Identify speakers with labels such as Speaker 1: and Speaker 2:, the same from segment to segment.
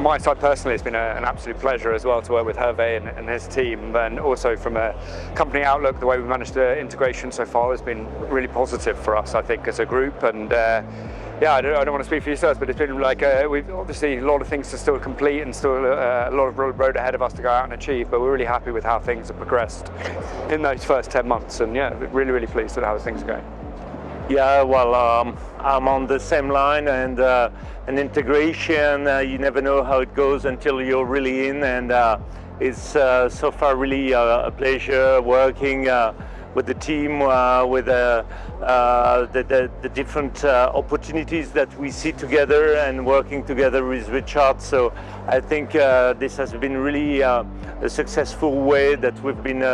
Speaker 1: my side personally, it's been an absolute pleasure as well to work with Hervé and his team, and also from a company outlook, the way we managed the integration so far has been really positive for us, I think, as a group. And yeah, I don't want to speak for yourselves, but it's been like we've obviously a lot of things to still complete and still a lot of road ahead of us to go out and achieve, but we're really happy with how things have progressed in those first 10 months, and yeah, really pleased with how things are going.
Speaker 2: Yeah, well, I'm on the same line, and an integration, you never know how it goes until you're really in, and it's so far really a pleasure working with the team, with the different opportunities that we see together, and working together with Richard. So I think this has been really a successful way that we've been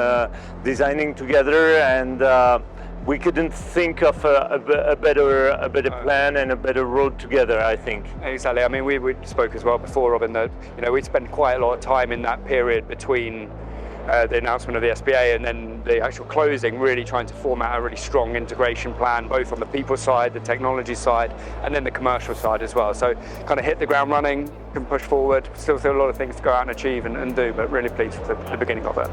Speaker 2: designing together, and we couldn't think of a better plan and a better road together, I think.
Speaker 1: Exactly. I mean, we spoke as well before, Robin, that we spent quite a lot of time in that period between the announcement of the SPA and then the actual closing, really trying to format a really strong integration plan, both on the people side, the technology side, and then the commercial side as well. So kind of hit the ground running, can push forward, still a lot of things to go out and achieve and do, but really pleased with the beginning of it.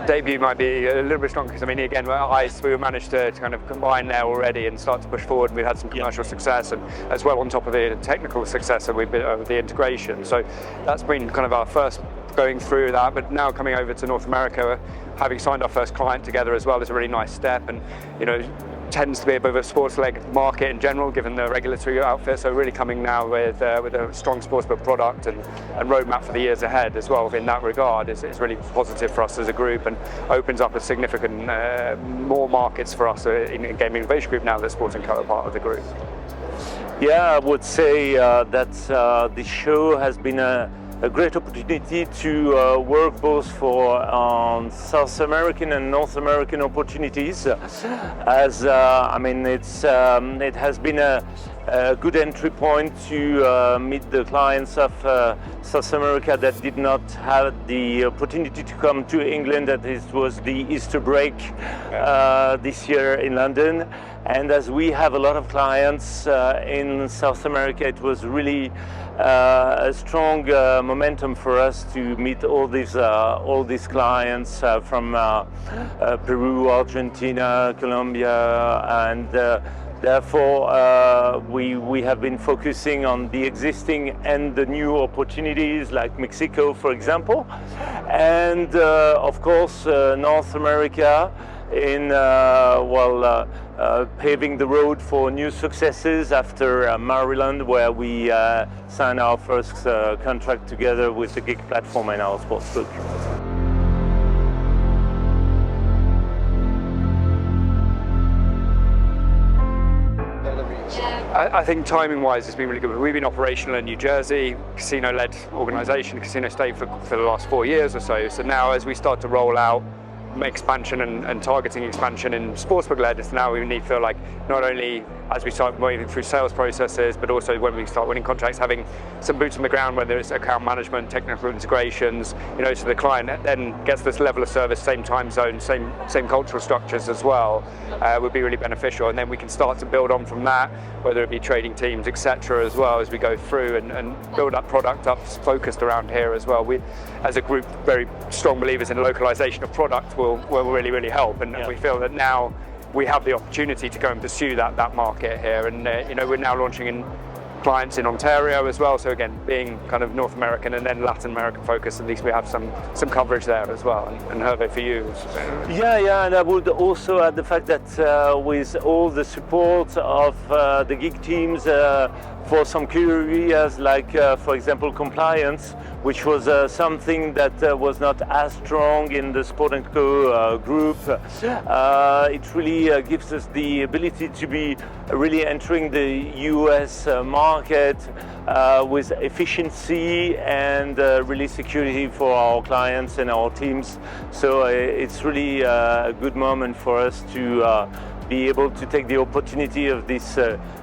Speaker 1: Debut might be a little bit stronger because, I mean, again, we managed to kind of combine there already and start to push forward, and we've had some commercial success, and as well on top of the technical success that we've been of the integration. So that's been kind of our first going through that, but now coming over to North America, having signed our first client together as well is a really nice step, and tends to be a bit of a sports-led market in general, given the regulatory outfit. So really coming now with a strong sportsbook product and roadmap for the years ahead as well. In that regard, is really positive for us as a group, and opens up a significant more markets for us in Gaming Innovation Group now that Sportnco are part of the group.
Speaker 2: Yeah, I would say that this show has been a great opportunity to work both for South American and North American opportunities, as I mean, it has been a good entry point to meet the clients of South America that did not have the opportunity to come to England, that it was the Easter break this year in London. And as we have a lot of clients in South America, it was really a strong momentum for us to meet all these clients from Peru, Argentina, Colombia, and therefore we have been focusing on the existing and the new opportunities, like Mexico, for example, and of course North America, in paving the road for new successes after Maryland, where we signed our first contract together with the gig platform and our sportsbook.
Speaker 1: I think timing-wise, it's been really good. We've been operational in New Jersey, casino-led organisation, casino state for the last 4 years or so. So now, as we start to roll out expansion and targeting expansion in sportsbook-led, it's now we feel like not only as we start moving through sales processes, but also when we start winning contracts, having some boots on the ground, whether it's account management, technical integrations, so the client then gets this level of service, same time zone, same cultural structures as well, would be really beneficial. And then we can start to build on from that, whether it be trading teams, etc., as well, as we go through and build up product up focused around here as well. We, as a group, very strong believers in localization of product will really help, and we feel that now we have the opportunity to go and pursue that market here, and we're now launching in clients in Ontario as well. So again, being kind of North American and then Latin American focused, at least we have some coverage there as well. And Hervé, for you?
Speaker 2: Yeah, and I would also add the fact that with all the support of the gig teams for some key areas, like for example compliance, which was something that was not as strong in the Sportnco group. It really gives us the ability to be really entering the US market with efficiency and really security for our clients and our teams. So it's really a good moment for us to be able to take the opportunity of this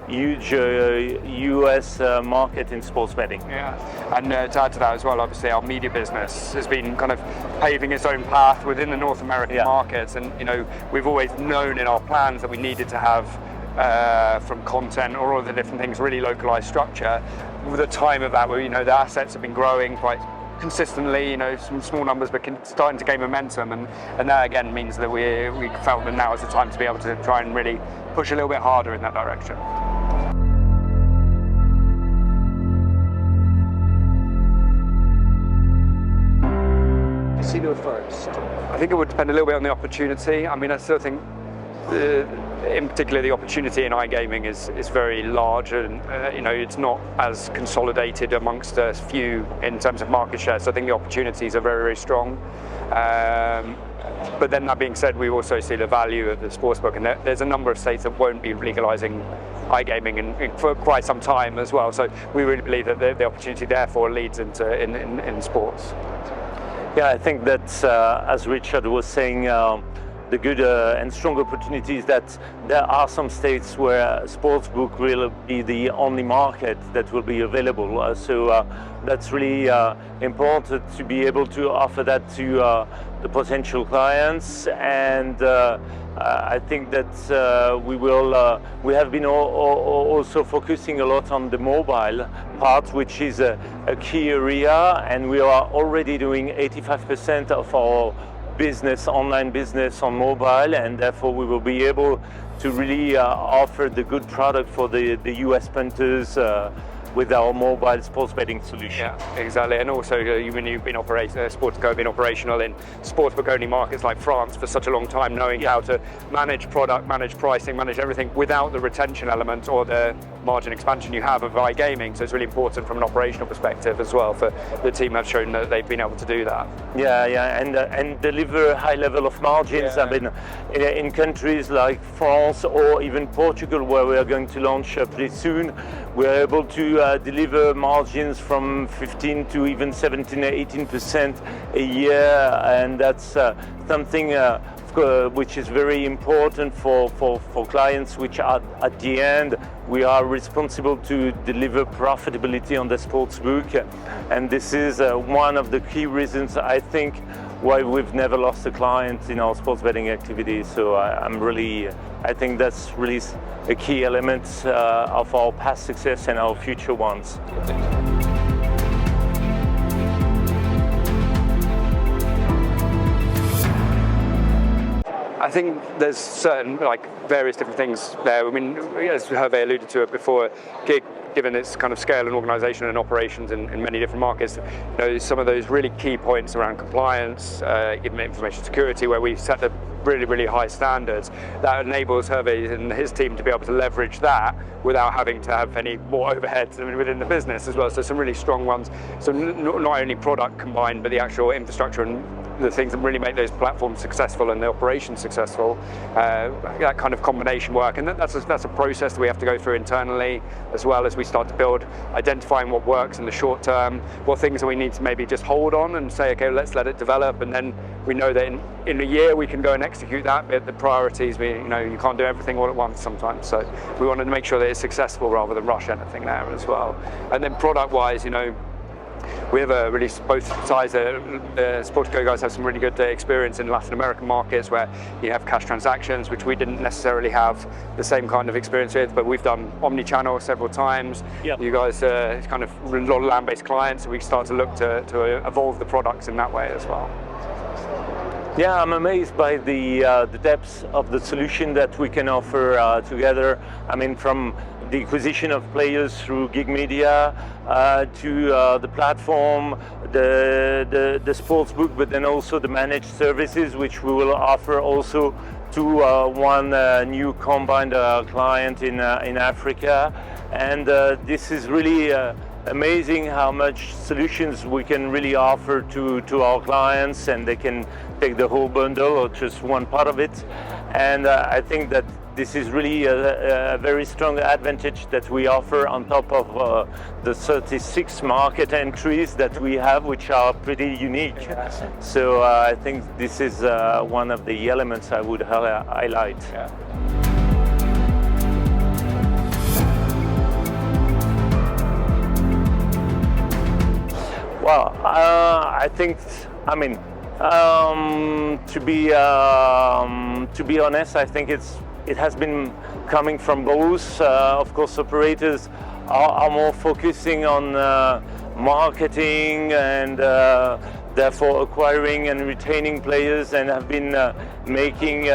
Speaker 2: huge US market in sports betting.
Speaker 1: Yeah, and to add to that as well, obviously our media business has been kind of paving its own path within the North American markets, and we've always known in our plans that we needed to have from content or all of the different things really localized structure. With the time of that, the assets have been growing quite consistently, some small numbers, but starting to gain momentum, and that again means that we felt that now is the time to be able to try and really push a little bit harder in that direction.
Speaker 3: Casino first.
Speaker 1: I think it would depend a little bit on the opportunity. I mean, I still think in particular the opportunity in iGaming is very large, and it's not as consolidated amongst a few in terms of market share, so I think the opportunities are very, very strong. But then that being said, we also see the value of the sportsbook, and there's a number of states that won't be legalizing iGaming for quite some time as well, so we really believe that the opportunity therefore leads into in sports.
Speaker 2: Yeah, I think that as Richard was saying, the good and strong opportunity is that there are some states where sportsbook will be the only market that will be available. So that's really important to be able to offer that to the potential clients. And I think that we have been also focusing a lot on the mobile part, which is a key area, and we are already doing 85% of our online business on mobile, and therefore we will be able to really offer the good product for the US punters with our mobile sports betting solution.
Speaker 1: Yeah, exactly. And also, when you've been Sportnco have been operational in sportsbook-only markets like France for such a long time, knowing how to manage product, manage pricing, manage everything without the retention element or the margin expansion you have of iGaming. So it's really important from an operational perspective as well. For the team have shown that they've been able to do that.
Speaker 2: Yeah, and deliver a high level of margins.
Speaker 1: Yeah.
Speaker 2: I mean, in countries like France or even Portugal, where we are going to launch pretty soon, we're able to deliver margins from 15 to even 17 or 18% a year, and that's something which is very important for clients, which are at the end we are responsible to deliver profitability on the sportsbook, and this is one of the key reasons I think why we've never lost a client in our sports betting activities. So I think that's really a key element of our past success and our future ones.
Speaker 1: I think there's certain, various different things there. I mean, as Hervé alluded to it before, given its kind of scale and organisation and operations in many different markets, some of those really key points around compliance, even information security, where we set the really, really high standards, that enables Hervé and his team to be able to leverage that without having to have any more overheads within the business as well. So some really strong ones. So not only product combined, but the actual infrastructure and the things that really make those platforms successful and the operations successful, that kind of combination work. And that's a process that we have to go through internally, as well as we start to build, identifying what works in the short term, what things that we need to maybe just hold on and say, okay, let's let it develop, and then we know that in a year we can go and execute that. But the priorities, you can't do everything all at once sometimes. So we wanted to make sure that it's successful rather than rush anything there as well. And then product-wise, we have both sides. The Sportnco guys have some really good experience in Latin American markets where you have cash transactions, which we didn't necessarily have the same kind of experience with, but we've done omni-channel several times. Yep. You guys kind of a lot of land-based clients, so we start to look to evolve the products in that way as well.
Speaker 2: Yeah, I'm amazed by the depth of the solution that we can offer together. I mean, from the acquisition of players through gig media to the platform, the sportsbook, but then also the managed services, which we will offer also to one new combined client in Africa. And this is really amazing how much solutions we can really offer to our clients, and they can take the whole bundle or just one part of it. And I think that this is really a very strong advantage that we offer on top of the 36 market entries that we have, which are pretty unique. So I think this is one of the elements I would highlight.
Speaker 1: Yeah.
Speaker 2: Well, I think, I mean, to be honest, I think it has been coming from both. Of course, operators are more focusing on marketing and therefore acquiring and retaining players, and have been making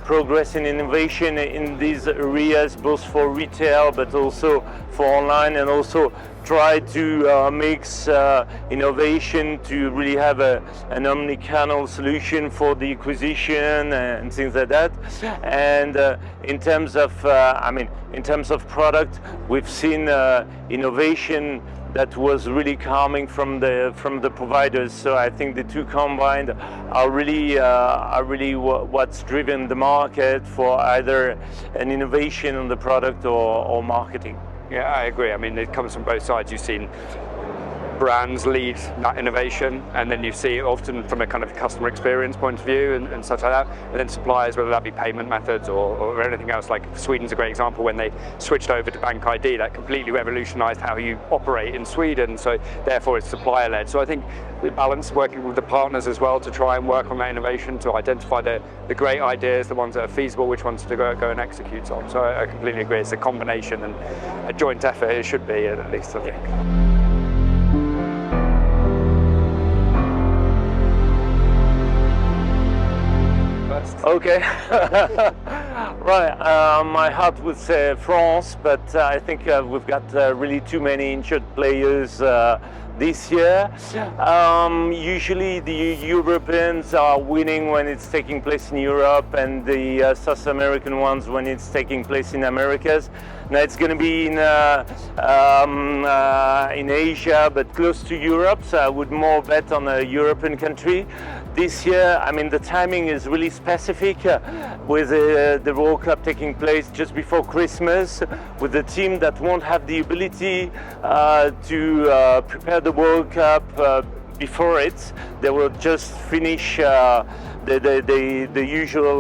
Speaker 2: progress in innovation in these areas, both for retail but also for online, and also try to mix innovation to really have an omni-channel solution for the acquisition and things like that. And in terms of, in terms of product, we've seen innovation that was really coming from the providers. So I think the two combined are really what's driven the market for either an innovation on the product or marketing.
Speaker 1: Yeah, I agree. I mean, it comes from both sides. You've seen brands lead that innovation, and then you see it often from a kind of customer experience point of view and such like that. And then suppliers, whether that be payment methods or anything else, like Sweden's a great example. When they switched over to Bank ID, that completely revolutionized how you operate in Sweden. So therefore it's supplier led. So I think we balance working with the partners as well to try and work on that innovation, to identify the great ideas, the ones that are feasible, which ones to go and execute on. So I completely agree. It's a combination and a joint effort. It should be, at least, I think.
Speaker 2: Okay, right. My heart would say France, but I think we've got really too many injured players this year. Usually the Europeans are winning when it's taking place in Europe, and the South American ones when it's taking place in Americas. Now it's going to be in Asia, but close to Europe, so I would more bet on a European country. This year, I mean, the timing is really specific with the World Cup taking place just before Christmas, with the team that won't have the ability to prepare the World Cup before it. They will just finish the usual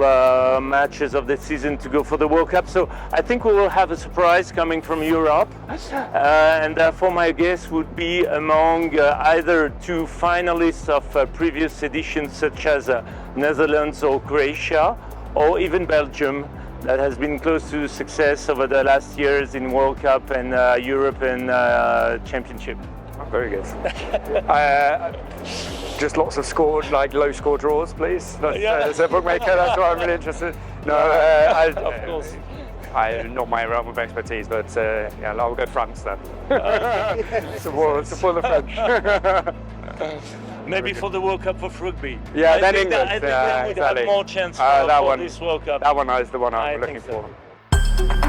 Speaker 2: matches of the season to go for the World Cup. So I think we will have a surprise coming from Europe, and therefore my guess would be among either two finalists of previous editions, such as Netherlands or Croatia, or even Belgium, that has been close to success over the last years in World Cup and European Championship.
Speaker 1: Very good. Just lots of scored, like low score draws, please. As a bookmaker, that's what I'm really interested. No,
Speaker 2: of course.
Speaker 1: Not my realm of expertise, but yeah, I'll go France then. support the French.
Speaker 2: Maybe for the World Cup of rugby.
Speaker 1: Yeah,
Speaker 2: I
Speaker 1: then
Speaker 2: think
Speaker 1: England.
Speaker 2: I think we would have more chance for
Speaker 1: that one,
Speaker 2: this World Cup.
Speaker 1: That one is the one I'm looking for.
Speaker 2: So.